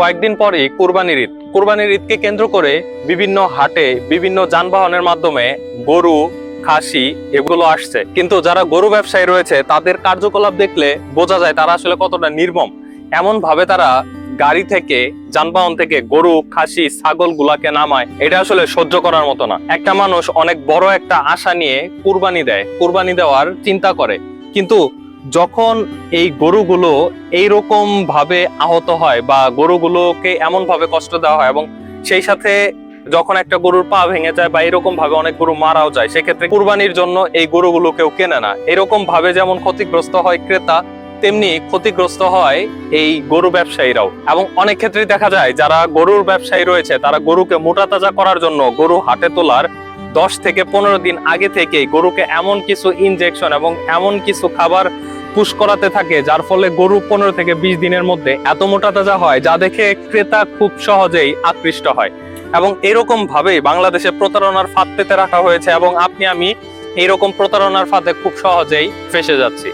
কয়েকদিন পরেই কুরবানির ঈদ। কুরবানির ঈদকে কেন্দ্র করে বিভিন্ন হাটে বিভিন্ন যানবাহনের মাধ্যমে গরু, খাসি এগুলো আসছে, কিন্তু যারা গরু ব্যবসায়ী রয়েছে তাদের কার্যকলাপ দেখলে বোঝা যায় তারা আসলে কতটা নির্মম। এমন ভাবে তারা গাড়ি থেকে, যানবাহন থেকে গরু, খাসি, ছাগল গুলাকে নামায়, এটা আসলে সহ্য করার মতো না। একটা মানুষ অনেক বড় একটা আশা নিয়ে কুরবানি দেয়, কুরবানি দেওয়ার চিন্তা করে, কিন্তু যখন এই গরুগুলো এইরকম ভাবে আহত হয় বা গরুগুলোকে এমন ভাবে কষ্ট দেওয়া হয়, এবং সেই সাথে যখন একটা গরুর পা ভেঙে যায় বা এরকম ভাবে অনেক গরু মারাও যায়, সেক্ষেত্রে কুরবানির জন্য এই গরুগুলো কেউ কেনে না। এরকম ভাবে যেমন ক্ষতিগ্রস্ত হয় ক্রেতা, তেমনি ক্ষতিগ্রস্ত হয় এই গরু ব্যবসায়ীরাও। এবং অনেক ক্ষেত্রে দেখা যায় যারা গরুর ব্যবসায়ী রয়েছে তারা গরুকে মোটা তাজা করার জন্য গরু হাটে তোলার 10 থেকে 15 দিন আগে থেকেই গরুকে এমন কিছু ইনজেকশন এবং এমন কিছু খাবার পুশ করাতে থাকে, যার ফলে গরু 15 থেকে 20 দিনের মধ্যে এত মোটা তাজা হয় যা দেখে ক্রেতা খুব সহজেই আকৃষ্ট হয়। এবং এরকম ভাবেই বাংলাদেশে প্রতারণার ফাঁদ পেতে রাখা হয়েছে, এবং আপনি আমি এইরকম প্রতারণার ফাঁদে খুব সহজেই ফেঁসে যাচ্ছি।